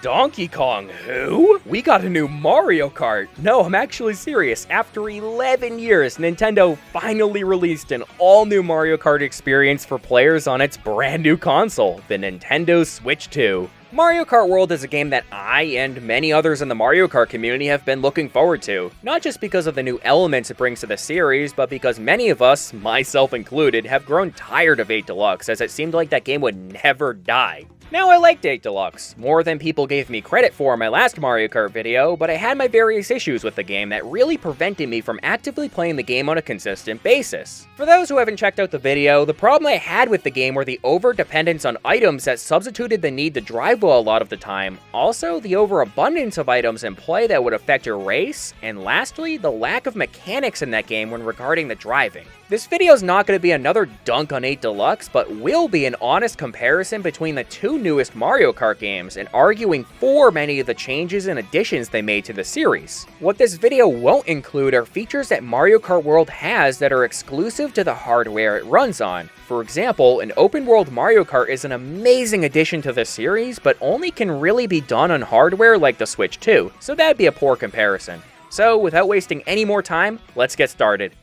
Donkey Kong who? We got a new Mario Kart. No, I'm actually serious. After 11 years, Nintendo finally released an all-new Mario Kart experience for players on its brand new console, the Nintendo Switch 2. Mario Kart World is a game that I and many others in the Mario Kart community have been looking forward to, not just because of the new elements it brings to the series, but because many of us, myself included, have grown tired of 8 Deluxe, as it seemed like that game would never die. Now, I liked 8 Deluxe, more than people gave me credit for in my last Mario Kart video, but I had my various issues with the game that really prevented me from actively playing the game on a consistent basis. For those who haven't checked out the video, the problem I had with the game were the over-dependence on items that substituted the need to drive well a lot of the time, also the overabundance of items in play that would affect your race, and lastly, the lack of mechanics in that game when regarding the driving. This video is not going to be another dunk on 8 Deluxe, but will be an honest comparison between the two newest Mario Kart games and arguing for many of the changes and additions they made to the series. What this video won't include are features that Mario Kart World has that are exclusive to the hardware it runs on. For example, an open-world Mario Kart is an amazing addition to the series, but only can really be done on hardware like the Switch 2, so that'd be a poor comparison. So, without wasting any more time, let's get started.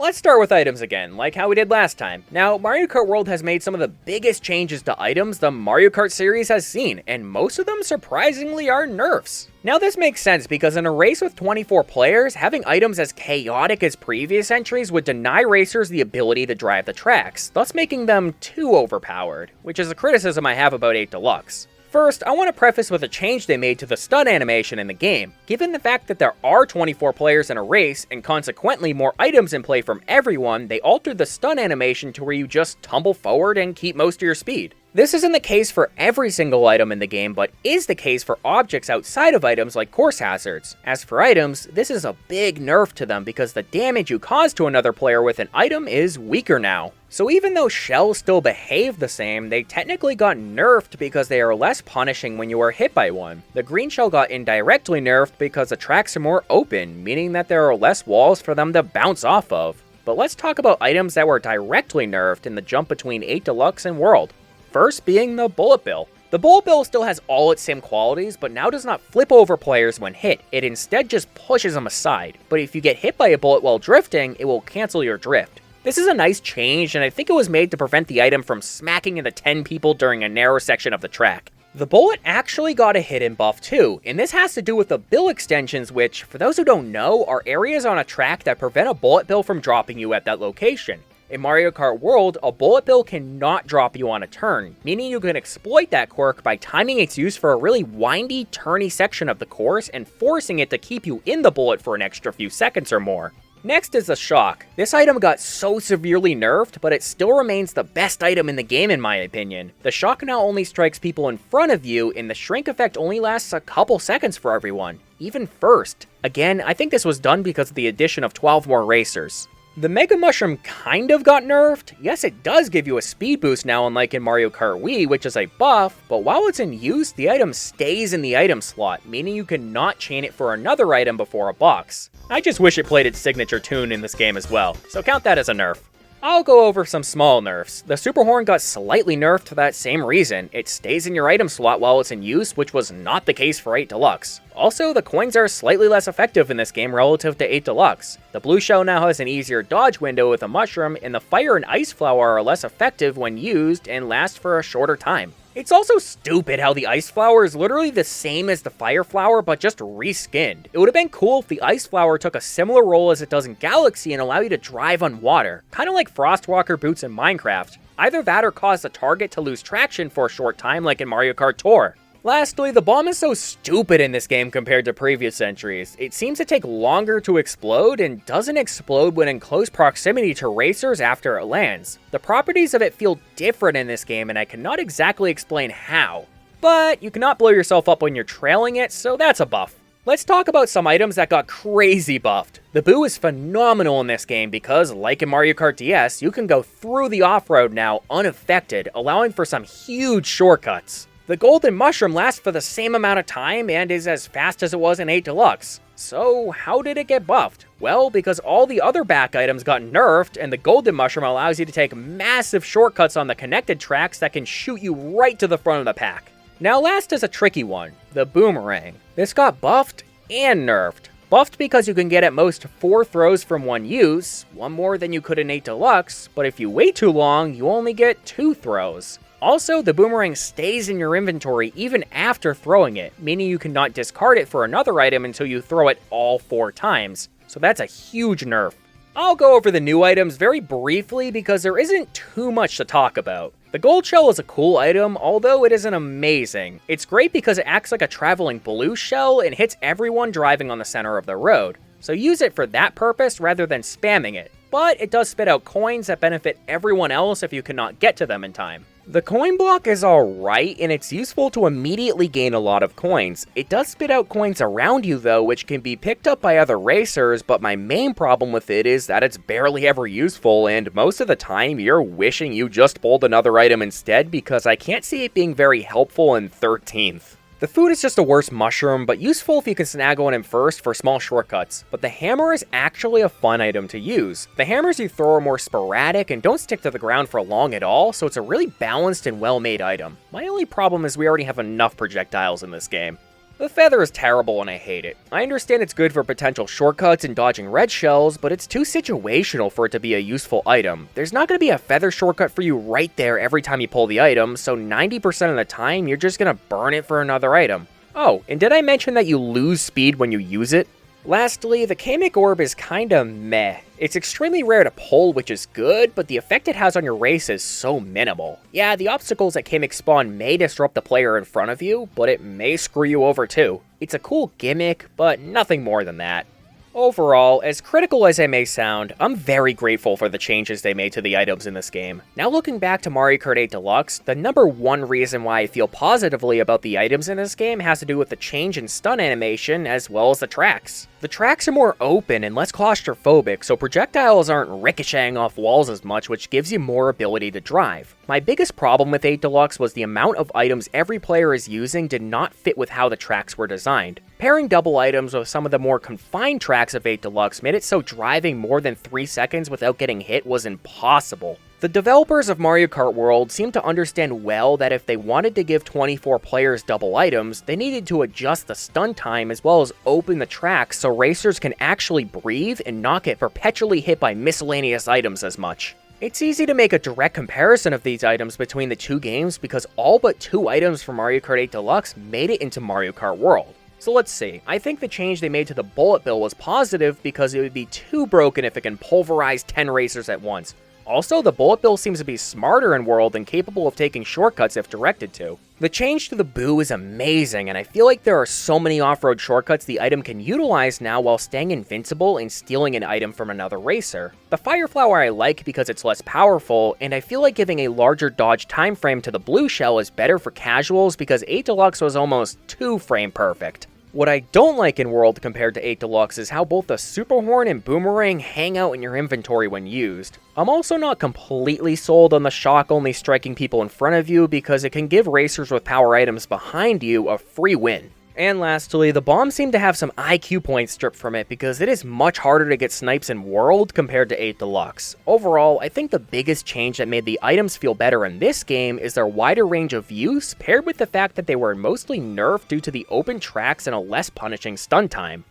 Let's start with items again, like how we did last time. Now, Mario Kart World has made some of the biggest changes to items the Mario Kart series has seen, and most of them surprisingly are nerfs. Now this makes sense because in a race with 24 players, having items as chaotic as previous entries would deny racers the ability to drive the tracks, thus making them too overpowered, which is a criticism I have about 8 Deluxe. First, I want to preface with a change they made to the stun animation in the game. Given the fact that there are 24 players in a race, and consequently more items in play from everyone, they altered the stun animation to where you just tumble forward and keep most of your speed. This isn't the case for every single item in the game, but is the case for objects outside of items like course hazards. As for items, this is a big nerf to them because the damage you cause to another player with an item is weaker now. So even though shells still behave the same, they technically got nerfed because they are less punishing when you are hit by one. The green shell got indirectly nerfed because the tracks are more open, meaning that there are less walls for them to bounce off of. But let's talk about items that were directly nerfed in the jump between 8 Deluxe and World. First being the bullet bill. The bullet bill still has all its same qualities, but now does not flip over players when hit. It instead just pushes them aside. But if you get hit by a bullet while drifting, it will cancel your drift. This is a nice change, and I think it was made to prevent the item from smacking into 10 people during a narrow section of the track. The bullet actually got a hidden buff too, and this has to do with the bill extensions which, for those who don't know, are areas on a track that prevent a bullet bill from dropping you at that location. In Mario Kart World, a bullet bill cannot drop you on a turn, meaning you can exploit that quirk by timing its use for a really windy, turny section of the course and forcing it to keep you in the bullet for an extra few seconds or more. Next is the shock. This item got so severely nerfed, but it still remains the best item in the game in my opinion. The shock now only strikes people in front of you, and the shrink effect only lasts a couple seconds for everyone, even first. Again, I think this was done because of the addition of 12 more racers. The Mega Mushroom kind of got nerfed. Yes, it does give you a speed boost now, unlike in Mario Kart Wii, which is a buff, but while it's in use, the item stays in the item slot, meaning you cannot chain it for another item before a box. I just wish it played its signature tune in this game as well, so count that as a nerf. I'll go over some small nerfs. The Super Horn got slightly nerfed for that same reason. It stays in your item slot while it's in use, which was not the case for 8 Deluxe. Also, the coins are slightly less effective in this game relative to 8 Deluxe. The blue shell now has an easier dodge window with a mushroom, and the fire and ice flower are less effective when used and last for a shorter time. It's also stupid how the ice flower is literally the same as the fire flower, but just reskinned. It would have been cool if the ice flower took a similar role as it does in Galaxy and allow you to drive on water, kind of like Frostwalker boots in Minecraft. Either that or cause the target to lose traction for a short time like in Mario Kart Tour. Lastly, the bomb is so stupid in this game compared to previous entries. It seems to take longer to explode and doesn't explode when in close proximity to racers after it lands. The properties of it feel different in this game and I cannot exactly explain how. But you cannot blow yourself up when you're trailing it, so that's a buff. Let's talk about some items that got crazy buffed. The Boo is phenomenal in this game because, like in Mario Kart DS, you can go through the off-road now unaffected, allowing for some huge shortcuts. The golden mushroom lasts for the same amount of time and is as fast as it was in 8 Deluxe. So how did it get buffed? Well, because all the other back items got nerfed, and the golden mushroom allows you to take massive shortcuts on the connected tracks that can shoot you right to the front of the pack. Now last is a tricky one, the boomerang. This got buffed and nerfed. Buffed because you can get at most 4 throws from one use, one more than you could in 8 Deluxe, but if you wait too long, you only get 2 throws. Also, the boomerang stays in your inventory even after throwing it, meaning you cannot discard it for another item until you throw it all 4 times. So that's a huge nerf. I'll go over the new items very briefly because there isn't too much to talk about. The gold shell is a cool item, although it isn't amazing. It's great because it acts like a traveling blue shell and hits everyone driving on the center of the road. So use it for that purpose rather than spamming it. But it does spit out coins that benefit everyone else if you cannot get to them in time. The coin block is alright, and it's useful to immediately gain a lot of coins. It does spit out coins around you though, which can be picked up by other racers, but my main problem with it is that it's barely ever useful, and most of the time you're wishing you just pulled another item instead because I can't see it being very helpful in 13th. The food is just a worse mushroom, but useful if you can snag one in first for small shortcuts. But the hammer is actually a fun item to use. The hammers you throw are more sporadic and don't stick to the ground for long at all, so it's a really balanced and well-made item. My only problem is we already have enough projectiles in this game. The feather is terrible and I hate it. I understand it's good for potential shortcuts and dodging red shells, but it's too situational for it to be a useful item. There's not going to be a feather shortcut for you right there every time you pull the item, so 90% of the time you're just going to burn it for another item. Oh, and did I mention that you lose speed when you use it? Lastly, the Kamek Orb is kinda meh. It's extremely rare to pull, which is good, but the effect it has on your race is so minimal. Yeah, the obstacles at Kamek spawn may disrupt the player in front of you, but it may screw you over too. It's a cool gimmick, but nothing more than that. Overall, as critical as I may sound, I'm very grateful for the changes they made to the items in this game. Now looking back to Mario Kart 8 Deluxe, the number one reason why I feel positively about the items in this game has to do with the change in stun animation as well as the tracks. The tracks are more open and less claustrophobic, so projectiles aren't ricocheting off walls as much, which gives you more ability to drive. My biggest problem with 8 Deluxe was the amount of items every player is using did not fit with how the tracks were designed. Pairing double items with some of the more confined tracks of 8 Deluxe made it so driving more than 3 seconds without getting hit was impossible. The developers of Mario Kart World seem to understand well that if they wanted to give 24 players double items, they needed to adjust the stun time as well as open the tracks so racers can actually breathe and not get perpetually hit by miscellaneous items as much. It's easy to make a direct comparison of these items between the two games because all but 2 items from Mario Kart 8 Deluxe made it into Mario Kart World. So let's see, I think the change they made to the bullet bill was positive because it would be too broken if it can pulverize 10 racers at once. Also, the bullet bill seems to be smarter in World and capable of taking shortcuts if directed to. The change to the boo is amazing, and I feel like there are so many off-road shortcuts the item can utilize now while staying invincible and stealing an item from another racer. The fire flower I like because it's less powerful, and I feel like giving a larger dodge time frame to the blue shell is better for casuals because 8 Deluxe was almost 2 frame perfect. What I don't like in World compared to 8 Deluxe is how both the Super Horn and Boomerang hang out in your inventory when used. I'm also not completely sold on the shock only striking people in front of you because it can give racers with power items behind you a free win. And lastly, the bomb seemed to have some IQ points stripped from it because it is much harder to get snipes in World compared to 8 Deluxe. Overall, I think the biggest change that made the items feel better in this game is their wider range of use, paired with the fact that they were mostly nerfed due to the open tracks and a less punishing stun time.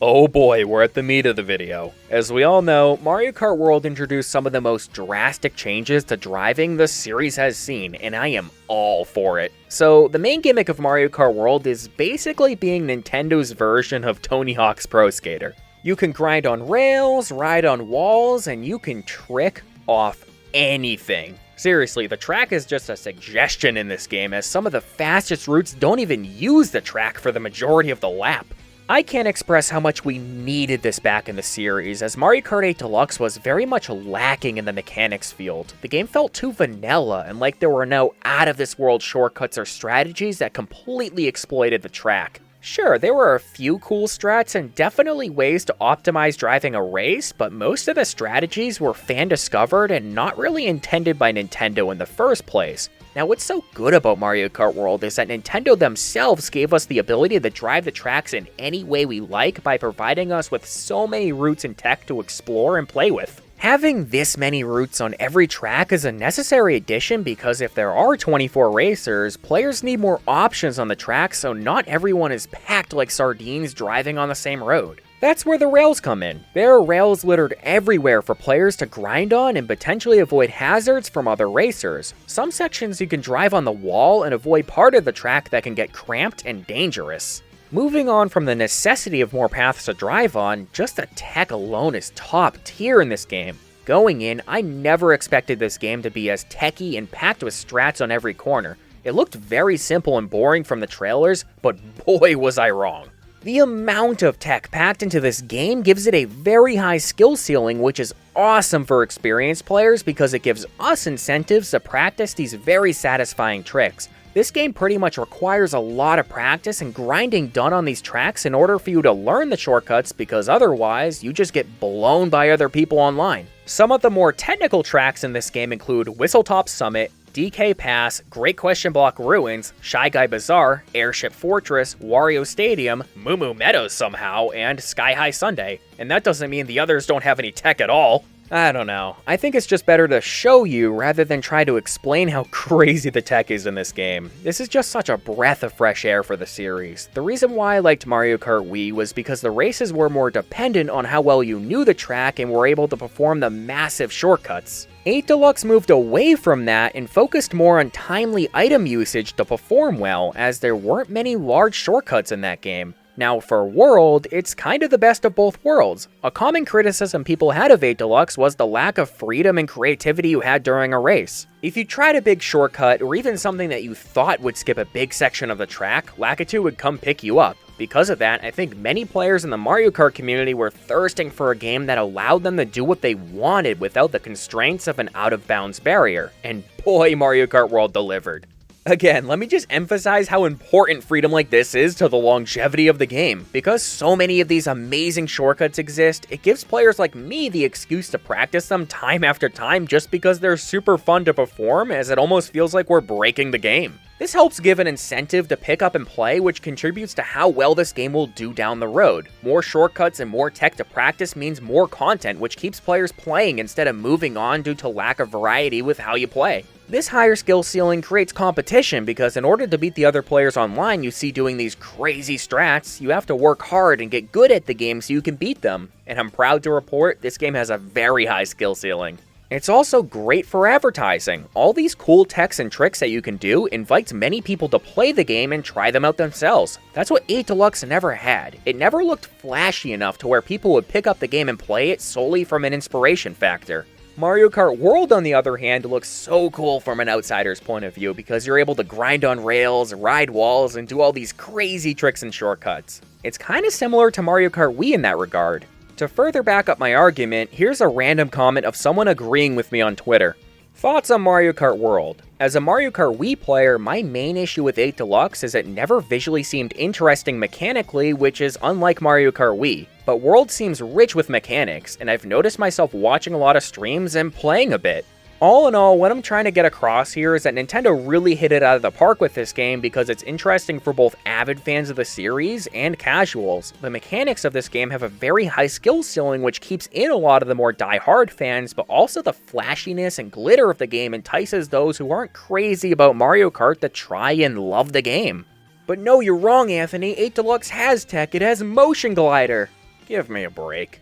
Oh boy, we're at the meat of the video. As we all know, Mario Kart World introduced some of the most drastic changes to driving the series has seen, and I am all for it. So, the main gimmick of Mario Kart World is basically being Nintendo's version of Tony Hawk's Pro Skater. You can grind on rails, ride on walls, and you can trick off anything. Seriously, the track is just a suggestion in this game, as some of the fastest routes don't even use the track for the majority of the lap. I can't express how much we needed this back in the series, as Mario Kart 8 Deluxe was very much lacking in the mechanics field. The game felt too vanilla, and like there were no out-of-this-world shortcuts or strategies that completely exploited the track. Sure, there were a few cool strats and definitely ways to optimize driving a race, but most of the strategies were fan-discovered and not really intended by Nintendo in the first place. Now, what's so good about Mario Kart World is that Nintendo themselves gave us the ability to drive the tracks in any way we like by providing us with so many routes and tech to explore and play with. Having this many routes on every track is a necessary addition because if there are 24 racers, players need more options on the track so not everyone is packed like sardines driving on the same road. That's where the rails come in. There are rails littered everywhere for players to grind on and potentially avoid hazards from other racers. Some sections you can drive on the wall and avoid part of the track that can get cramped and dangerous. Moving on from the necessity of more paths to drive on, just the tech alone is top tier in this game. Going in, I never expected this game to be as techy and packed with strats on every corner. It looked very simple and boring from the trailers, but boy was I wrong. The amount of tech packed into this game gives it a very high skill ceiling, which is awesome for experienced players because it gives us incentives to practice these very satisfying tricks. This game pretty much requires a lot of practice and grinding done on these tracks in order for you to learn the shortcuts because otherwise you just get blown by other people online. Some of the more technical tracks in this game include Whistletop Summit, DK Pass, Great Question Block Ruins, Shy Guy Bazaar, Airship Fortress, Wario Stadium, Moo Moo Meadows somehow, and Sky High Sundae. And that doesn't mean the others don't have any tech at all. I don't know. I think it's just better to show you rather than try to explain how crazy the tech is in this game. This is just such a breath of fresh air for the series. The reason why I liked Mario Kart Wii was because the races were more dependent on how well you knew the track and were able to perform the massive shortcuts. 8 Deluxe moved away from that and focused more on timely item usage to perform well, as there weren't many large shortcuts in that game. Now for World, it's kind of the best of both worlds. A common criticism people had of 8 Deluxe was the lack of freedom and creativity you had during a race. If you tried a big shortcut, or even something that you thought would skip a big section of the track, Lakitu would come pick you up. Because of that, I think many players in the Mario Kart community were thirsting for a game that allowed them to do what they wanted without the constraints of an out-of-bounds barrier. And boy, Mario Kart World delivered. Again, let me just emphasize how important freedom like this is to the longevity of the game. Because so many of these amazing shortcuts exist, it gives players like me the excuse to practice them time after time just because they're super fun to perform, as it almost feels like we're breaking the game. This helps give an incentive to pick up and play, which contributes to how well this game will do down the road. More shortcuts and more tech to practice means more content, which keeps players playing instead of moving on due to lack of variety with how you play. This higher skill ceiling creates competition because in order to beat the other players online you see doing these crazy strats, you have to work hard and get good at the game so you can beat them. And I'm proud to report this game has a very high skill ceiling. It's also great for advertising. All these cool techs and tricks that you can do invites many people to play the game and try them out themselves. That's what 8 Deluxe never had. It never looked flashy enough to where people would pick up the game and play it solely from an inspiration factor. Mario Kart World, on the other hand, looks so cool from an outsider's point of view because you're able to grind on rails, ride walls, and do all these crazy tricks and shortcuts. It's kinda similar to Mario Kart Wii in that regard. To further back up my argument, here's a random comment of someone agreeing with me on Twitter. Thoughts on Mario Kart World? As a Mario Kart Wii player, my main issue with 8 Deluxe is it never visually seemed interesting mechanically, which is unlike Mario Kart Wii. But World seems rich with mechanics, and I've noticed myself watching a lot of streams and playing a bit. All in all, what I'm trying to get across here is that Nintendo really hit it out of the park with this game because it's interesting for both avid fans of the series and casuals. The mechanics of this game have a very high skill ceiling which keeps in a lot of the more die-hard fans, but also the flashiness and glitter of the game entices those who aren't crazy about Mario Kart to try and love the game. But no, you're wrong, Anthony. 8 Deluxe has tech. It has Motion Glider. Give me a break.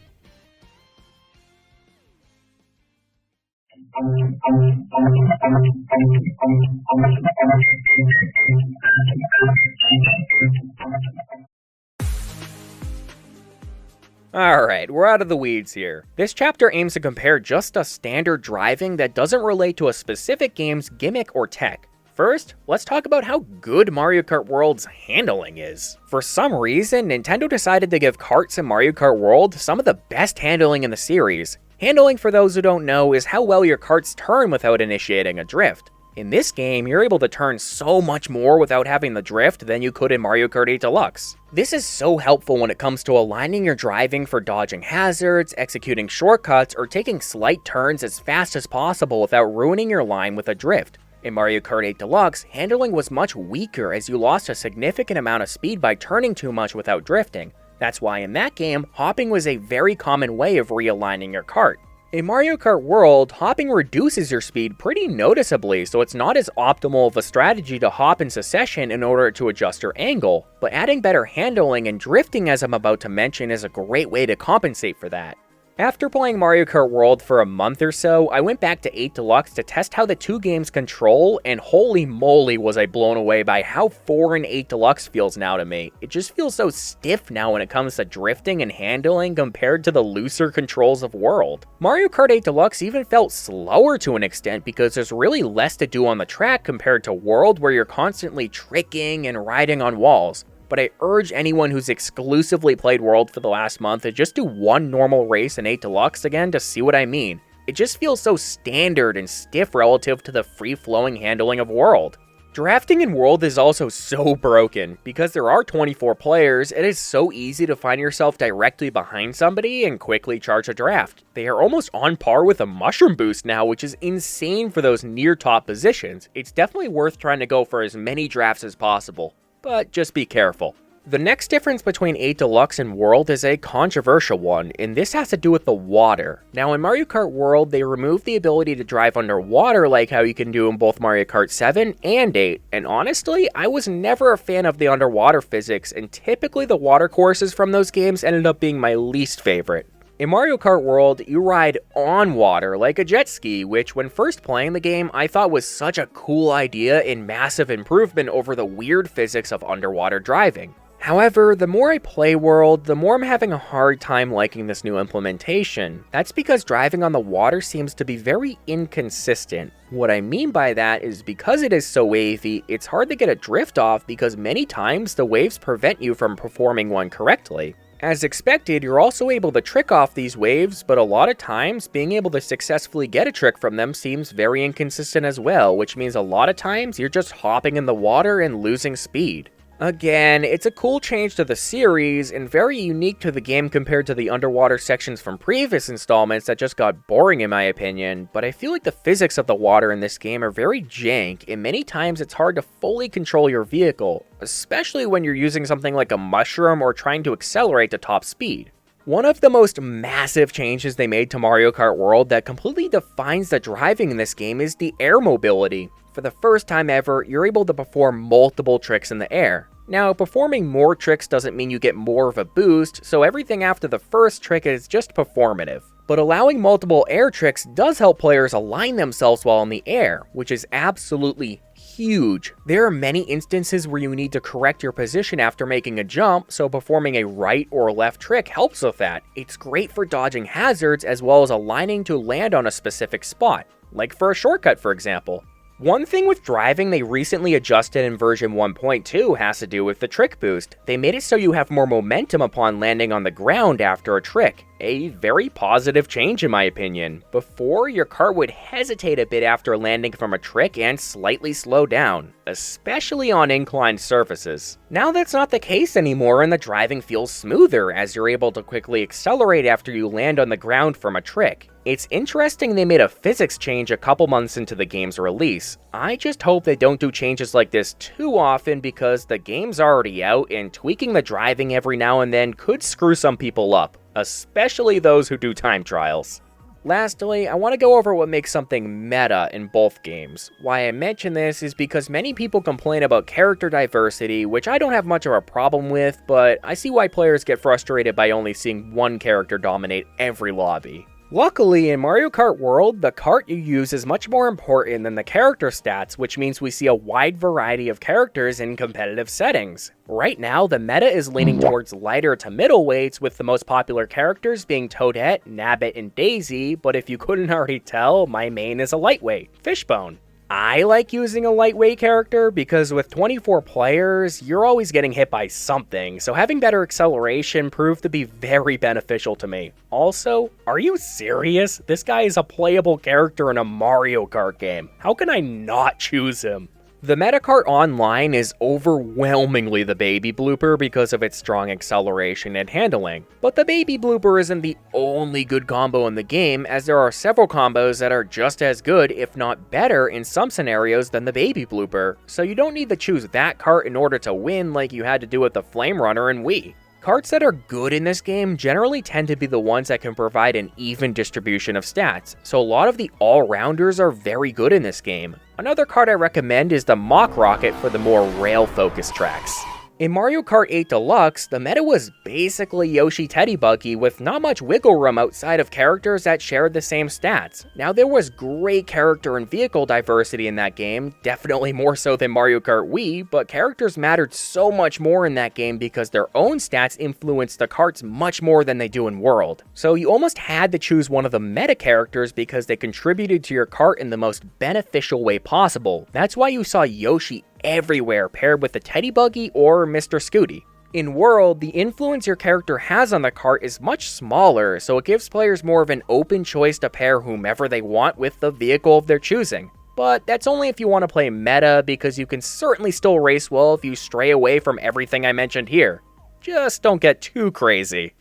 Alright, we're out of the weeds here. This chapter aims to compare just a standard driving that doesn't relate to a specific game's gimmick or tech. First, let's talk about how good Mario Kart World's handling is. For some reason, Nintendo decided to give karts in Mario Kart World some of the best handling in the series. Handling, for those who don't know, is how well your karts turn without initiating a drift. In this game, you're able to turn so much more without having the drift than you could in Mario Kart 8 Deluxe. This is so helpful when it comes to aligning your driving for dodging hazards, executing shortcuts, or taking slight turns as fast as possible without ruining your line with a drift. In Mario Kart 8 Deluxe, handling was much weaker as you lost a significant amount of speed by turning too much without drifting. That's why in that game, hopping was a very common way of realigning your kart. In Mario Kart World, hopping reduces your speed pretty noticeably, so it's not as optimal of a strategy to hop in succession in order to adjust your angle, but adding better handling and drifting, as I'm about to mention, is a great way to compensate for that. After playing Mario Kart World for a month or so, I went back to 8 Deluxe to test how the two games control, and holy moly was I blown away by how foreign 8 Deluxe feels now to me. It just feels so stiff now when it comes to drifting and handling compared to the looser controls of World. Mario Kart 8 Deluxe even felt slower to an extent because there's really less to do on the track compared to World, where you're constantly tricking and riding on walls. But I urge anyone who's exclusively played World for the last month to just do one normal race in 8 Deluxe again to see what I mean. It just feels so standard and stiff relative to the free-flowing handling of World. Drafting in World is also so broken. Because there are 24 players, it is so easy to find yourself directly behind somebody and quickly charge a draft. They are almost on par with a mushroom boost now, which is insane for those near top positions. It's definitely worth trying to go for as many drafts as possible. But just be careful. The next difference between 8 Deluxe and World is a controversial one, and this has to do with the water. Now in Mario Kart World, they removed the ability to drive underwater like how you can do in both Mario Kart 7 and 8, and honestly, I was never a fan of the underwater physics, and typically the water courses from those games ended up being my least favorite. In Mario Kart World, you ride on water like a jet ski, which when first playing the game, I thought was such a cool idea and massive improvement over the weird physics of underwater driving. However, the more I play World, the more I'm having a hard time liking this new implementation. That's because driving on the water seems to be very inconsistent. What I mean by that is because it is so wavy, it's hard to get a drift off because many times the waves prevent you from performing one correctly. As expected, you're also able to trick off these waves, but a lot of times, being able to successfully get a trick from them seems very inconsistent as well, which means a lot of times you're just hopping in the water and losing speed. Again, it's a cool change to the series, and very unique to the game compared to the underwater sections from previous installments that just got boring in my opinion, but I feel like the physics of the water in this game are very jank, and many times it's hard to fully control your vehicle, especially when you're using something like a mushroom or trying to accelerate to top speed. One of the most massive changes they made to Mario Kart World that completely defines the driving in this game is the air mobility. For the first time ever, you're able to perform multiple tricks in the air. Now, performing more tricks doesn't mean you get more of a boost, so everything after the first trick is just performative. But allowing multiple air tricks does help players align themselves while in the air, which is absolutely huge. There are many instances where you need to correct your position after making a jump, so performing a right or left trick helps with that. It's great for dodging hazards as well as aligning to land on a specific spot, like for a shortcut for example. One thing with driving they recently adjusted in version 1.2 has to do with the trick boost. They made it so you have more momentum upon landing on the ground after a trick. A very positive change in my opinion. Before, your car would hesitate a bit after landing from a trick and slightly slow down, especially on inclined surfaces. Now that's not the case anymore and the driving feels smoother as you're able to quickly accelerate after you land on the ground from a trick. It's interesting they made a physics change a couple months into the game's release. I just hope they don't do changes like this too often because the game's already out and tweaking the driving every now and then could screw some people up, especially those who do time trials. Lastly, I want to go over what makes something meta in both games. Why I mention this is because many people complain about character diversity, which I don't have much of a problem with, but I see why players get frustrated by only seeing one character dominate every lobby. Luckily, in Mario Kart World, the kart you use is much more important than the character stats, which means we see a wide variety of characters in competitive settings. Right now, the meta is leaning towards lighter to middleweights, with the most popular characters being Toadette, Nabbit, and Daisy, but if you couldn't already tell, my main is a lightweight, Fishbone. I like using a lightweight character because with 24 players, you're always getting hit by something, so having better acceleration proved to be very beneficial to me. Also, are you serious? This guy is a playable character in a Mario Kart game. How can I not choose him? The Kart Online is overwhelmingly the baby blooper because of its strong acceleration and handling, but the baby blooper isn't the only good combo in the game, as there are several combos that are just as good, if not better, in some scenarios than the baby blooper, so you don't need to choose that cart in order to win like you had to do with the Flame Runner and Wii. Carts that are good in this game generally tend to be the ones that can provide an even distribution of stats, so a lot of the all-rounders are very good in this game. Another cart I recommend is the Mach Rocket for the more rail-focused tracks. In Mario Kart 8 Deluxe, the meta was basically Yoshi Teddy Buggy with not much wiggle room outside of characters that shared the same stats. Now there was great character and vehicle diversity in that game, definitely more so than Mario Kart Wii, but characters mattered so much more in that game because their own stats influenced the carts much more than they do in World. So you almost had to choose one of the meta characters because they contributed to your cart in the most beneficial way possible. That's why you saw Yoshi everywhere paired with the Teddy Buggy or Mr. Scooty. In World, the influence your character has on the cart is much smaller, so it gives players more of an open choice to pair whomever they want with the vehicle of their choosing. But that's only if you want to play meta, because you can certainly still race well if you stray away from everything I mentioned here. Just don't get too crazy.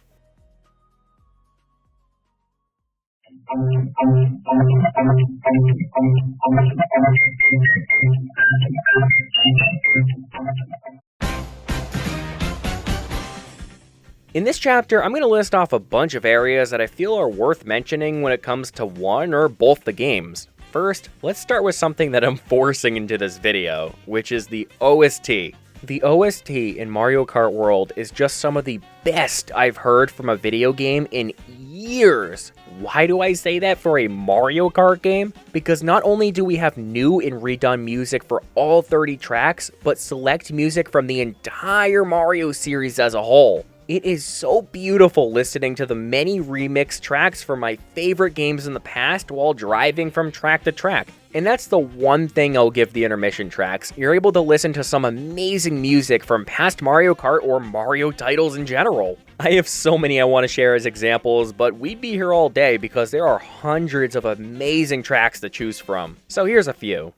In this chapter, I'm going to list off a bunch of areas that I feel are worth mentioning when it comes to one or both the games. First, let's start with something that I'm forcing into this video, which is the OST. The OST in Mario Kart World is just some of the best I've heard from a video game in years. Why do I say that for a Mario Kart game? Because not only do we have new and redone music for all 30 tracks, but select music from the entire Mario series as a whole. It is so beautiful listening to the many remix tracks from my favorite games in the past while driving from track to track. And that's the one thing I'll give the intermission tracks. You're able to listen to some amazing music from past Mario Kart or Mario titles in general. I have so many I want to share as examples, but we'd be here all day because there are hundreds of amazing tracks to choose from. So here's a few.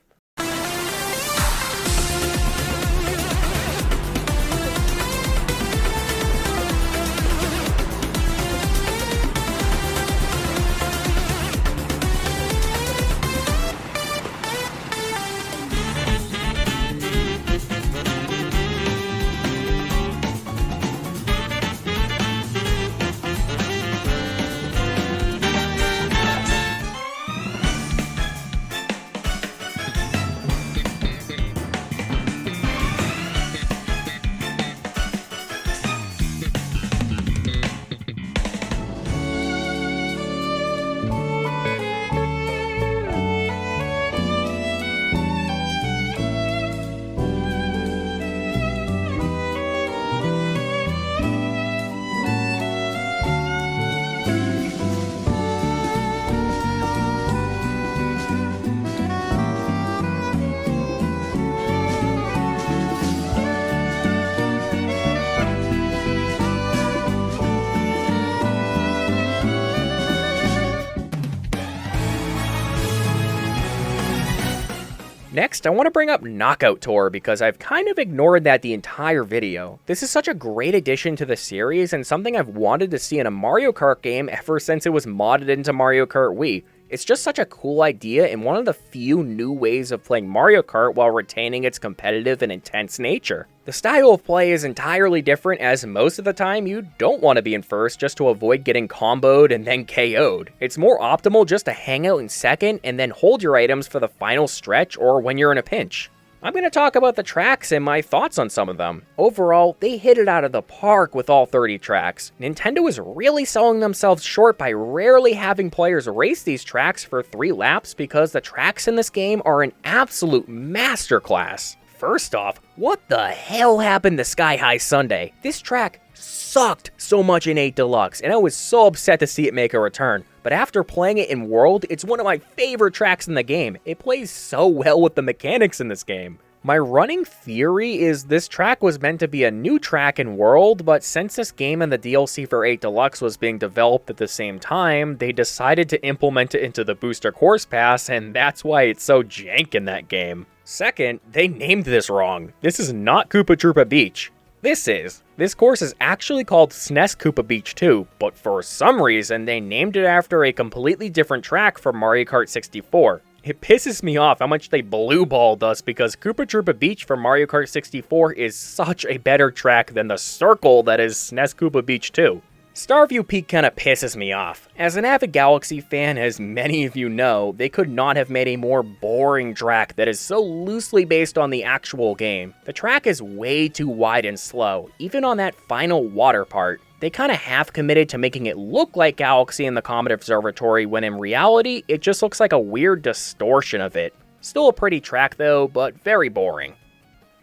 Next, I want to bring up Knockout Tour because I've kind of ignored that the entire video. This is such a great addition to the series and something I've wanted to see in a Mario Kart game ever since it was modded into Mario Kart Wii. It's just such a cool idea and one of the few new ways of playing Mario Kart while retaining its competitive and intense nature. The style of play is entirely different, as most of the time you don't want to be in first just to avoid getting comboed and then KO'd. It's more optimal just to hang out in second and then hold your items for the final stretch or when you're in a pinch. I'm going to talk about the tracks and my thoughts on some of them. Overall, they hit it out of the park with all 30 tracks. Nintendo is really selling themselves short by rarely having players race these tracks for 3 laps because the tracks in this game are an absolute masterclass. First off, what the hell happened to Sky High Sunday? This track sucked so much in 8 Deluxe, and I was so upset to see it make a return. but after playing it in World, it's one of my favorite tracks in the game. It plays so well with the mechanics in this game. My running theory is this track was meant to be a new track in World, but since this game and the DLC for 8 Deluxe was being developed at the same time, they decided to implement it into the Booster Course Pass, and that's why it's so jank in that game. Second, they named this wrong. This is not Koopa Troopa Beach. This course is actually called SNES Koopa Beach 2, but for some reason they named it after a completely different track from Mario Kart 64. It pisses me off how much they blue-balled us because Koopa Troopa Beach for Mario Kart 64 is such a better track than the circle that is SNES Koopa Beach 2. Starview Peak kinda pisses me off. As an avid Galaxy fan, as many of you know, they could not have made a more boring track that is so loosely based on the actual game. The track is way too wide and slow, even on that final water part. They kinda half committed to making it look like Galaxy in the Comet Observatory when in reality, it just looks like a weird distortion of it. Still a pretty track though, but very boring.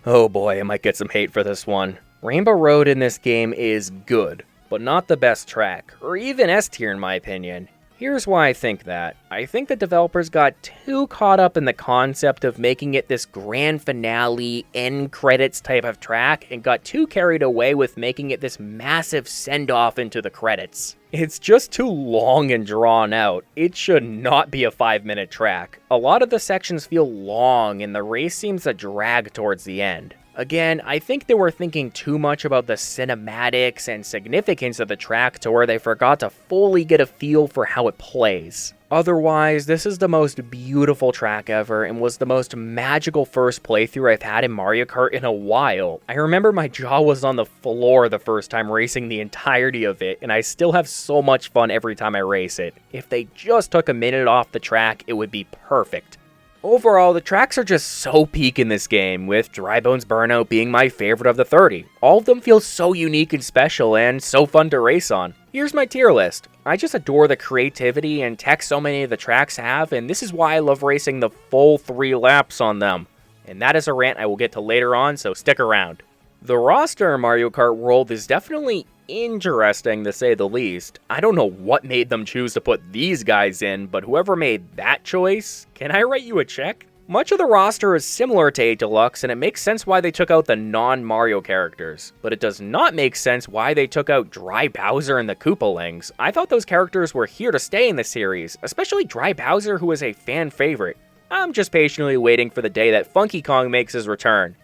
Oh boy, I might get some hate for this one. Rainbow Road in this game is good, but not the best track, or even S tier in my opinion. Here's why I think that. I think the developers got too caught up in the concept of making it this grand finale, end credits type of track, and got too carried away with making it this massive send-off into the credits. It's just too long and drawn out. It should not be a 5-minute track. A lot of the sections feel long, and the race seems to drag towards the end. Again, I think they were thinking too much about the cinematics and significance of the track to where they forgot to fully get a feel for how it plays. Otherwise, this is the most beautiful track ever and was the most magical first playthrough I've had in Mario Kart in a while. I remember my jaw was on the floor the first time racing the entirety of it, and I still have so much fun every time I race it. If they just took a minute off the track, it would be perfect. Overall, the tracks are just so peak in this game, with Dry Bones Burnout being my favorite of the 30. All of them feel so unique and special and so fun to race on. Here's my tier list. I just adore the creativity and tech so many of the tracks have, and this is why I love racing the full 3 laps on them. And that is a rant I will get to later on, so stick around. The roster in Mario Kart World is definitely interesting to say the least. I don't know what made them choose to put these guys in, but whoever made that choice, can I write you a check? Much of the roster is similar to 8 Deluxe, and it makes sense why they took out the non-Mario characters. But it does not make sense why they took out Dry Bowser and the Koopalings. I thought those characters were here to stay in the series, especially Dry Bowser, who is a fan favorite. I'm just patiently waiting for the day that Funky Kong makes his return.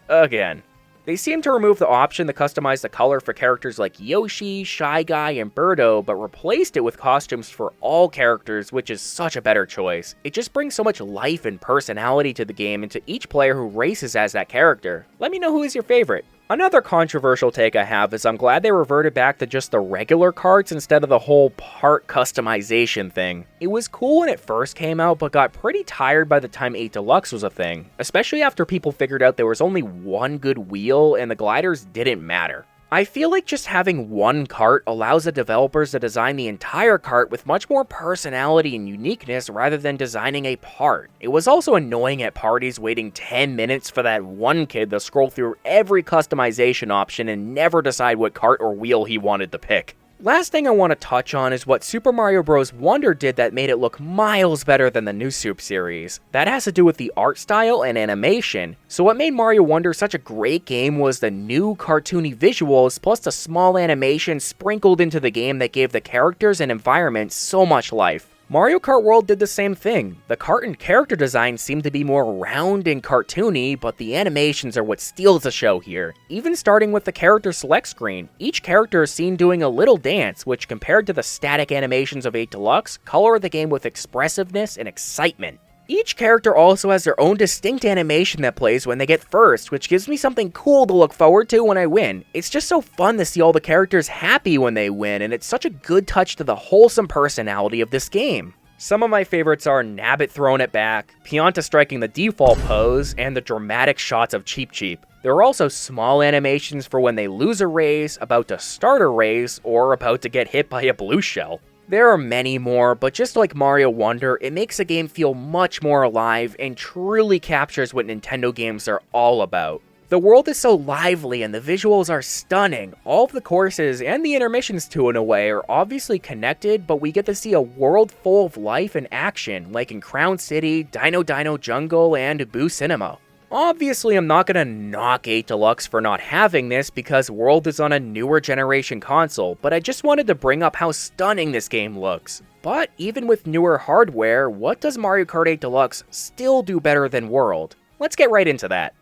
Again. They seem to remove the option to customize the color for characters like Yoshi, Shy Guy, and Birdo, but replaced it with costumes for all characters, which is such a better choice. It just brings so much life and personality to the game and to each player who races as that character. Let me know who is your favorite. Another controversial take I have is I'm glad they reverted back to just the regular carts instead of the whole part customization thing. It was cool when it first came out, but got pretty tired by the time 8 Deluxe was a thing, especially after people figured out there was only one good wheel and the gliders didn't matter. I feel like just having one cart allows the developers to design the entire cart with much more personality and uniqueness rather than designing a part. It was also annoying at parties waiting 10 minutes for that one kid to scroll through every customization option and never decide what cart or wheel he wanted to pick. Last thing I want to touch on is what Super Mario Bros. Wonder did that made it look miles better than the new Soup series. That has to do with the art style and animation. So what made Mario Wonder such a great game was the new cartoony visuals plus the small animation sprinkled into the game that gave the characters and environments so much life. Mario Kart World did the same thing. The cart and character designs seem to be more round and cartoony, but the animations are what steals the show here. Even starting with the character select screen, each character is seen doing a little dance, which compared to the static animations of 8 Deluxe, color the game with expressiveness and excitement. Each character also has their own distinct animation that plays when they get first, which gives me something cool to look forward to when I win. It's just so fun to see all the characters happy when they win, and it's such a good touch to the wholesome personality of this game. Some of my favorites are Nabbit throwing it back, Pianta striking the default pose, and the dramatic shots of Cheep Cheep. There are also small animations for when they lose a race, about to start a race, or about to get hit by a blue shell. There are many more, but just like Mario Wonder, it makes the game feel much more alive and truly captures what Nintendo games are all about. The world is so lively and the visuals are stunning. All of the courses and the intermissions too in a way are obviously connected, but we get to see a world full of life and action, like in Crown City, Dino Dino Jungle, and Boo Cinema. Obviously, I'm not gonna knock 8 Deluxe for not having this because World is on a newer generation console, but I just wanted to bring up how stunning this game looks. But even with newer hardware, what does Mario Kart 8 Deluxe still do better than World? Let's get right into that.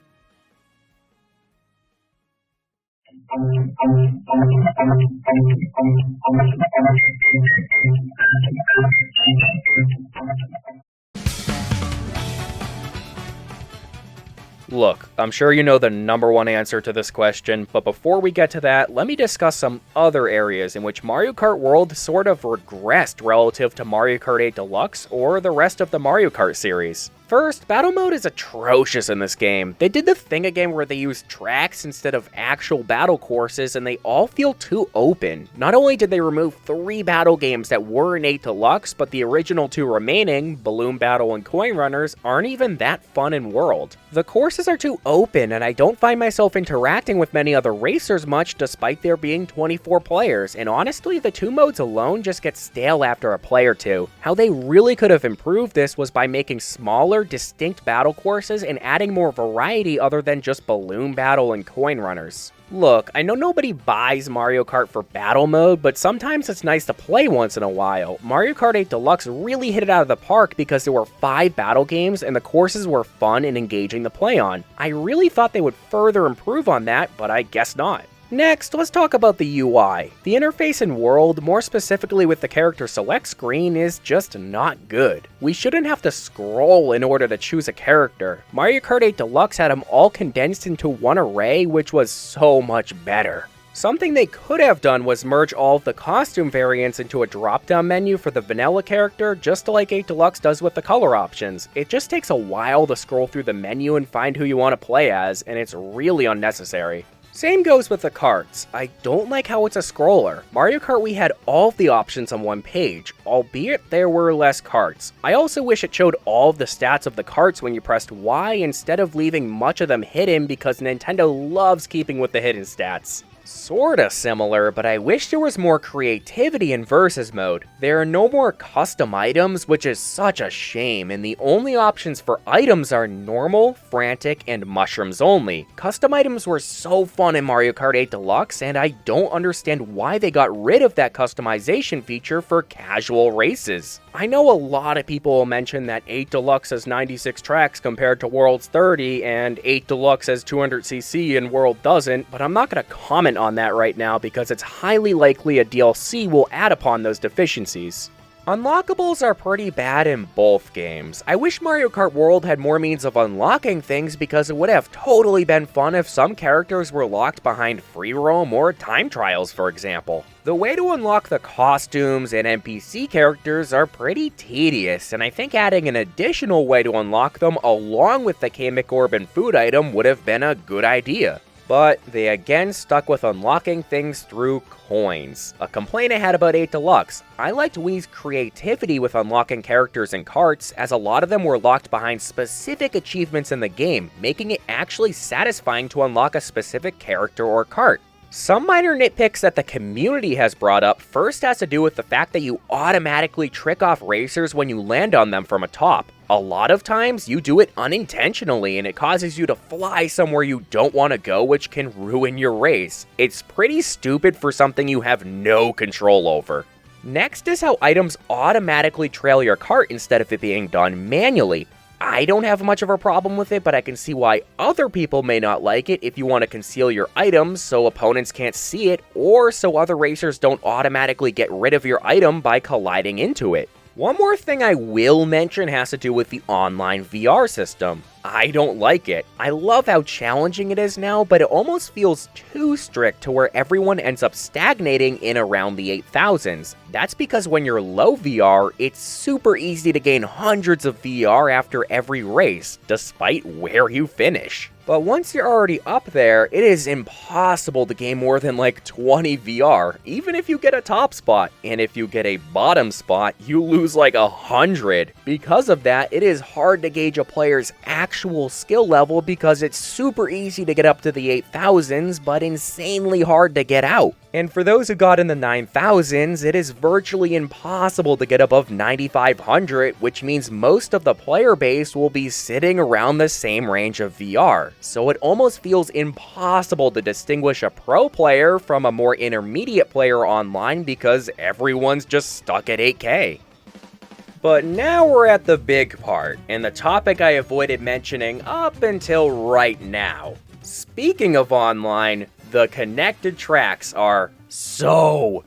Look, I'm sure you know the number one answer to this question, but before we get to that, let me discuss some other areas in which Mario Kart World sort of regressed relative to Mario Kart 8 Deluxe or the rest of the Mario Kart series. First, battle mode is atrocious in this game. They did the thing again where they use tracks instead of actual battle courses, and they all feel too open. Not only did they remove 3 battle games that were in 8 Deluxe, but the original 2 remaining, Balloon Battle and Coin Runners, aren't even that fun in World. The courses are too open, and I don't find myself interacting with many other racers much despite there being 24 players, and honestly, the 2 modes alone just get stale after a play or two. How they really could have improved this was by making smaller, distinct battle courses and adding more variety other than just Balloon Battle and Coin Runners. Look, I know nobody buys Mario Kart for battle mode, but sometimes it's nice to play once in a while. Mario Kart 8 Deluxe really hit it out of the park because there were 5 battle games and the courses were fun and engaging to play on. I really thought they would further improve on that, but I guess not. Next, let's talk about the UI. The interface in World, more specifically with the character select screen, is just not good. We shouldn't have to scroll in order to choose a character. Mario Kart 8 Deluxe had them all condensed into one array, which was so much better. Something they could have done was merge all of the costume variants into a drop-down menu for the vanilla character, just like 8 Deluxe does with the color options. It just takes a while to scroll through the menu and find who you want to play as, and it's really unnecessary. Same goes with the carts. I don't like how it's a scroller. Mario Kart Wii had all of the options on one page, albeit there were less carts. I also wish it showed all of the stats of the carts when you pressed Y instead of leaving much of them hidden because Nintendo loves keeping with the hidden stats. Sorta similar, but I wish there was more creativity in Versus mode. There are no more custom items, which is such a shame, and the only options for items are normal, frantic, and mushrooms only. Custom items were so fun in Mario Kart 8 Deluxe, and I don't understand why they got rid of that customization feature for casual races. I know a lot of people will mention that 8 Deluxe has 96 tracks compared to World's 30, and 8 Deluxe has 200cc and World doesn't, but I'm not going to comment on that right now because it's highly likely a DLC will add upon those deficiencies. Unlockables are pretty bad in both games. I wish Mario Kart World had more means of unlocking things because it would have totally been fun if some characters were locked behind free roam or time trials, for example. The way to unlock the costumes and NPC characters are pretty tedious, and I think adding an additional way to unlock them along with the Kamek Orb and food item would have been a good idea. But they again stuck with unlocking things through coins. A complaint I had about 8 Deluxe. I liked Wii's creativity with unlocking characters and carts, as a lot of them were locked behind specific achievements in the game, making it actually satisfying to unlock a specific character or cart. Some minor nitpicks that the community has brought up first has to do with the fact that you automatically trick off racers when you land on them from atop. A lot of times, you do it unintentionally and it causes you to fly somewhere you don't want to go, which can ruin your race. It's pretty stupid for something you have no control over. Next is how items automatically trail your cart instead of it being done manually. I don't have much of a problem with it, but I can see why other people may not like it if you want to conceal your items so opponents can't see it, or so other racers don't automatically get rid of your item by colliding into it. One more thing I will mention has to do with the online VR system. I don't like it. I love how challenging it is now, but it almost feels too strict to where everyone ends up stagnating in around the 8000s. That's because when you're low VR, it's super easy to gain hundreds of VR after every race, despite where you finish. But once you're already up there, it is impossible to gain more than like 20 VR, even if you get a top spot. And if you get a bottom spot, you lose like 100. Because of that, it is hard to gauge a player's actual actual skill level because it's super easy to get up to the 8000s, but insanely hard to get out. And for those who got in the 9000s, it is virtually impossible to get above 9500, which means most of the player base will be sitting around the same range of VR. So it almost feels impossible to distinguish a pro player from a more intermediate player online because everyone's just stuck at 8K. But now we're at the big part, and the topic I avoided mentioning up until right now. Speaking of online, the connected tracks are so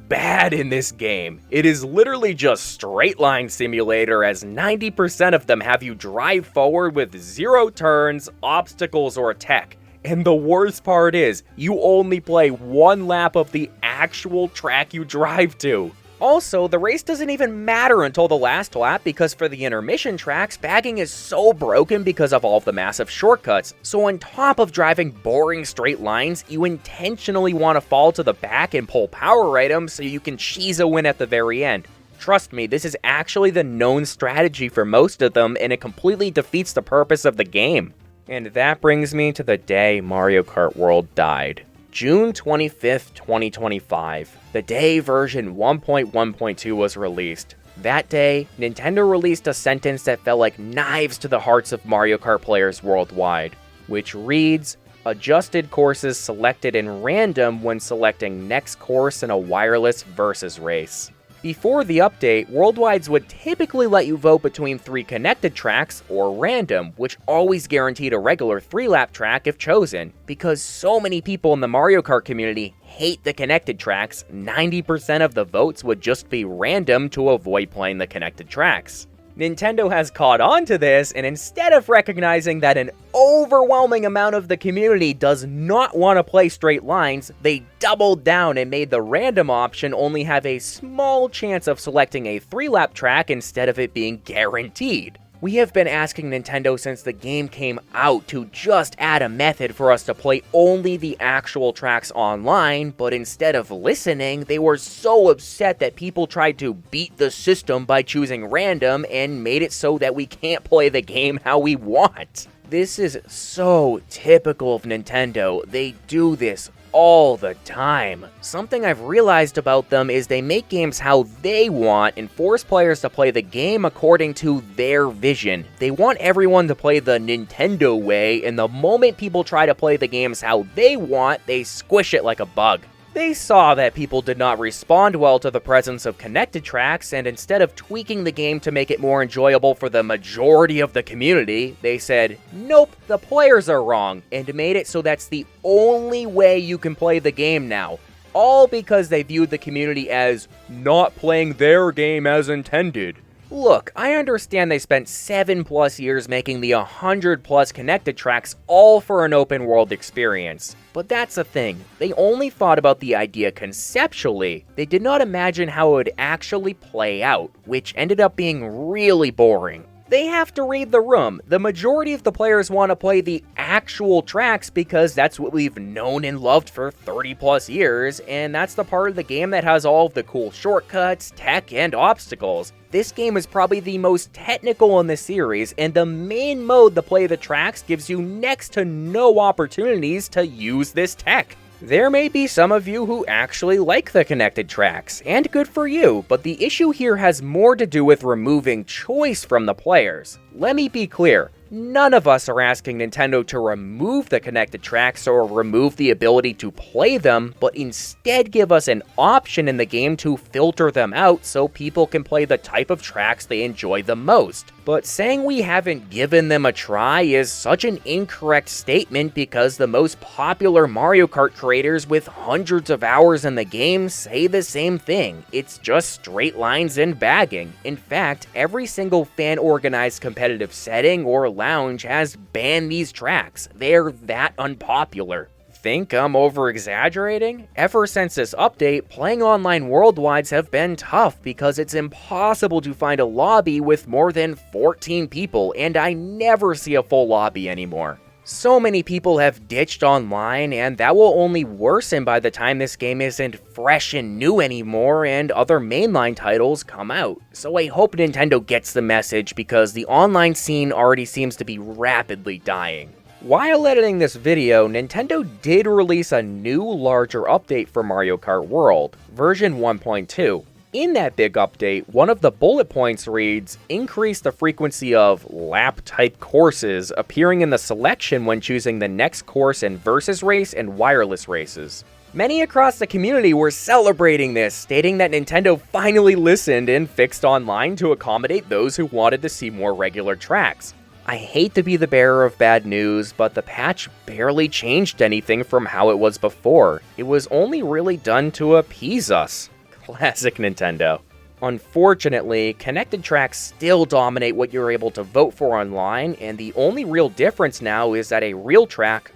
bad in this game. It is literally just straight line simulator, as 90% of them have you drive forward with 0 turns, obstacles, or tech. And the worst part is, you only play 1 lap of the actual track you drive to. Also, the race doesn't even matter until the last lap because for the intermission tracks, bagging is so broken because of all of the massive shortcuts. So on top of driving boring straight lines, you intentionally want to fall to the back and pull power items so you can cheese a win at the very end. Trust me, this is actually the known strategy for most of them, and it completely defeats the purpose of the game. And that brings me to the day Mario Kart World died. June 25th, 2025, the day version 1.1.2 was released. That day, Nintendo released a sentence that felt like knives to the hearts of Mario Kart players worldwide, which reads, "Adjusted courses selected in random when selecting next course in a wireless versus race." Before the update, Worldwides would typically let you vote between 3 connected tracks or random, which always guaranteed a regular 3-lap track if chosen. Because so many people in the Mario Kart community hate the connected tracks, 90% of the votes would just be random to avoid playing the connected tracks. Nintendo has caught on to this, and instead of recognizing that an overwhelming amount of the community does not want to play straight lines, they doubled down and made the random option only have a small chance of selecting a 3-lap track instead of it being guaranteed. We have been asking Nintendo since the game came out to just add a method for us to play only the actual tracks online, but instead of listening, they were so upset that people tried to beat the system by choosing random and made it so that we can't play the game how we want. This is so typical of Nintendo. They do this all the time. Something I've realized about them is they make games how they want and force players to play the game according to their vision. They want everyone to play the Nintendo way, and the moment people try to play the games how they want, they squish it like a bug. They saw that people did not respond well to the presence of connected tracks, and instead of tweaking the game to make it more enjoyable for the majority of the community, they said, "Nope, the players are wrong," and made it so that's the only way you can play the game now. All because they viewed the community as not playing their game as intended. Look, I understand they spent 7+ years making the 100+ connected tracks all for an open world experience. But that's the thing, they only thought about the idea conceptually. They did not imagine how it would actually play out, which ended up being really boring. They have to read the room. The majority of the players want to play the actual tracks because that's what we've known and loved for 30+ years, and that's the part of the game that has all of the cool shortcuts, tech, and obstacles. This game is probably the most technical in the series, and the main mode to play the tracks gives you next to no opportunities to use this tech. There may be some of you who actually like the connected tracks, and good for you, but the issue here has more to do with removing choice from the players. Let me be clear, none of us are asking Nintendo to remove the connected tracks or remove the ability to play them, but instead give us an option in the game to filter them out so people can play the type of tracks they enjoy the most. But saying we haven't given them a try is such an incorrect statement because the most popular Mario Kart creators with hundreds of hours in the game say the same thing. It's just straight lines and bagging. In fact, every single fan-organized competitive setting or lounge has banned these tracks. They're that unpopular. Think I'm over-exaggerating? Ever since this update, playing online worldwides have been tough because it's impossible to find a lobby with more than 14 people, and I never see a full lobby anymore. So many people have ditched online, and that will only worsen by the time this game isn't fresh and new anymore and other mainline titles come out. So I hope Nintendo gets the message, because the online scene already seems to be rapidly dying. While editing this video, Nintendo did release a new, larger update for Mario Kart World, version 1.2. In that big update, one of the bullet points reads, "Increase the frequency of lap-type courses appearing in the selection when choosing the next course in Versus Race and Wireless Races." Many across the community were celebrating this, stating that Nintendo finally listened and fixed online to accommodate those who wanted to see more regular tracks. I hate to be the bearer of bad news, but the patch barely changed anything from how it was before. It was only really done to appease us. Classic Nintendo. Unfortunately, connected tracks still dominate what you're able to vote for online, and the only real difference now is that a real track,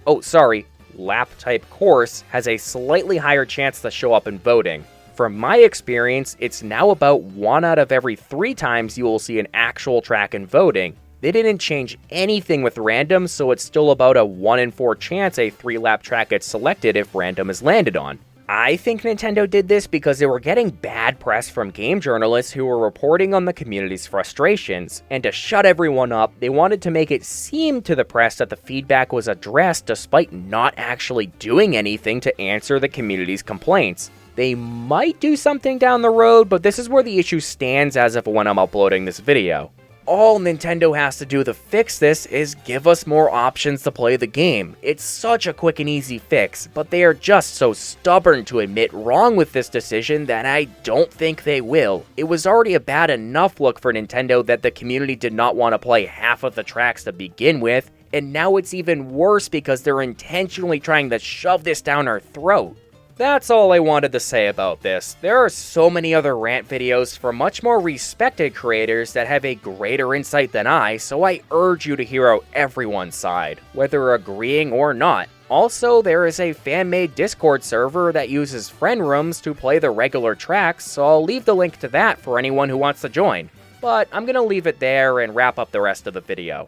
lap-type course, has a slightly higher chance to show up in voting. From my experience, it's now about 1 out of every 3 times you will see an actual track in voting. They didn't change anything with random, so it's still about a 1 in 4 chance a 3-lap track gets selected if random is landed on. I think Nintendo did this because they were getting bad press from game journalists who were reporting on the community's frustrations, and to shut everyone up, they wanted to make it seem to the press that the feedback was addressed despite not actually doing anything to answer the community's complaints. They might do something down the road, but this is where the issue stands as of when I'm uploading this video. All Nintendo has to do to fix this is give us more options to play the game. It's such a quick and easy fix, but they are just so stubborn to admit wrong with this decision that I don't think they will. It was already a bad enough look for Nintendo that the community did not want to play half of the tracks to begin with, and now it's even worse because they're intentionally trying to shove this down our throat. That's all I wanted to say about this. There are so many other rant videos from much more respected creators that have a greater insight than I, so I urge you to hear out everyone's side, whether agreeing or not. Also, there is a fan-made Discord server that uses friend rooms to play the regular tracks, so I'll leave the link to that for anyone who wants to join. But I'm gonna leave it there and wrap up the rest of the video.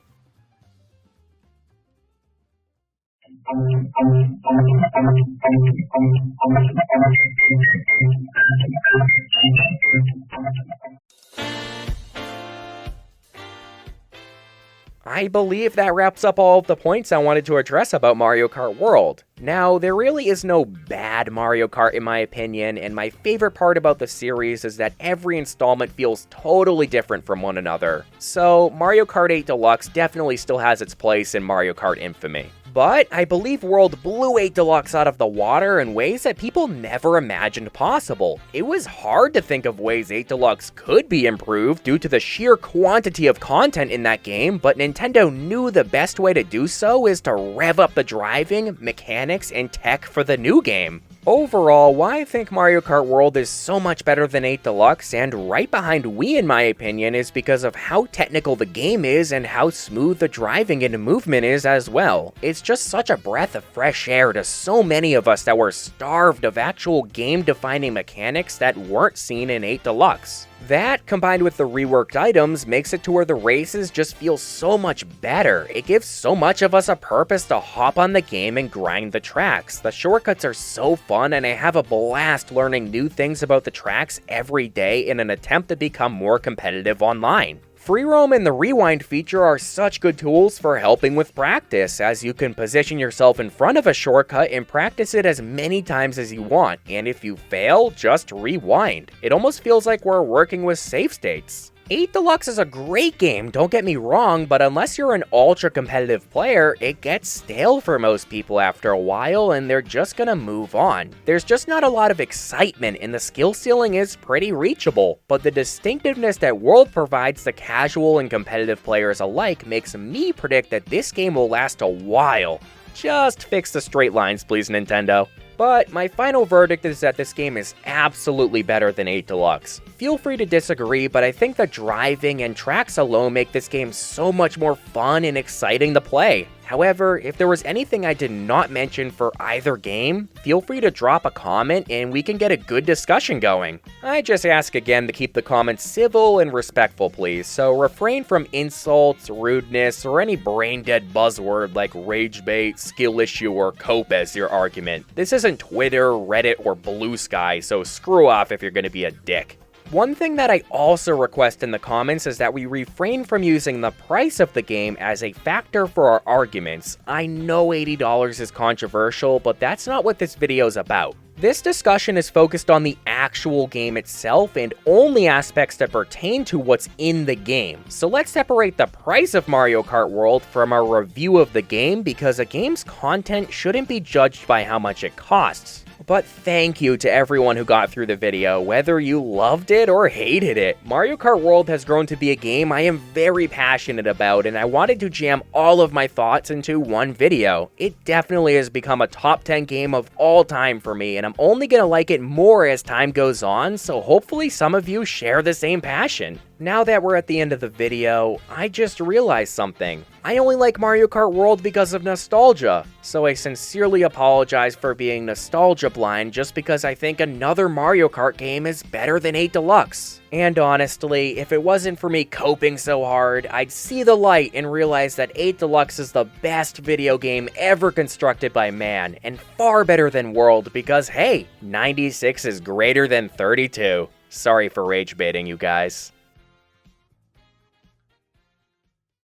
I believe that wraps up all of the points I wanted to address about Mario Kart World. Now, there really is no bad Mario Kart in my opinion, and my favorite part about the series is that every installment feels totally different from one another. So, Mario Kart 8 Deluxe definitely still has its place in Mario Kart infamy. But I believe World blew 8 Deluxe out of the water in ways that people never imagined possible. It was hard to think of ways 8 Deluxe could be improved due to the sheer quantity of content in that game, but Nintendo knew the best way to do so is to rev up the driving, mechanics, and tech for the new game. Overall, why I think Mario Kart World is so much better than 8 Deluxe and right behind Wii in my opinion is because of how technical the game is and how smooth the driving and movement is as well. It's just such a breath of fresh air to so many of us that were starved of actual game-defining mechanics that weren't seen in 8 Deluxe. That, combined with the reworked items, makes it to where the races just feel so much better. It gives so much of us a purpose to hop on the game and grind the tracks. The shortcuts are so fun, and I have a blast learning new things about the tracks every day in an attempt to become more competitive online. Free roam and the rewind feature are such good tools for helping with practice, as you can position yourself in front of a shortcut and practice it as many times as you want, and if you fail, just rewind. It almost feels like we're working with save states. 8 Deluxe is a great game, don't get me wrong, but unless you're an ultra-competitive player, it gets stale for most people after a while and they're just gonna move on. There's just not a lot of excitement and the skill ceiling is pretty reachable, but the distinctiveness that World provides to casual and competitive players alike makes me predict that this game will last a while. Just fix the straight lines, please, Nintendo. But my final verdict is that this game is absolutely better than 8 Deluxe. Feel free to disagree, but I think the driving and tracks alone make this game so much more fun and exciting to play. However, if there was anything I did not mention for either game, feel free to drop a comment and we can get a good discussion going. I just ask again to keep the comments civil and respectful, please, so refrain from insults, rudeness, or any brain-dead buzzword like rage bait, skill issue, or cope as your argument. This isn't Twitter, Reddit, or Blue Sky, so screw off if you're gonna be a dick. One thing that I also request in the comments is that we refrain from using the price of the game as a factor for our arguments. I know $80 is controversial, but that's not what this video is about. This discussion is focused on the actual game itself and only aspects that pertain to what's in the game. So let's separate the price of Mario Kart World from a review of the game, because a game's content shouldn't be judged by how much it costs. But thank you to everyone who got through the video, whether you loved it or hated it. Mario Kart World has grown to be a game I am very passionate about, and I wanted to jam all of my thoughts into one video. It definitely has become a top 10 game of all time for me, and I'm only gonna like it more as time goes on, so hopefully some of you share the same passion. Now that we're at the end of the video, I just realized something. I only like Mario Kart World because of nostalgia, so I sincerely apologize for being nostalgia blind just because I think another Mario Kart game is better than 8 Deluxe. And honestly, if it wasn't for me coping so hard, I'd see the light and realize that 8 Deluxe is the best video game ever constructed by man, and far better than World because hey, 96 is greater than 32. Sorry for rage baiting you guys.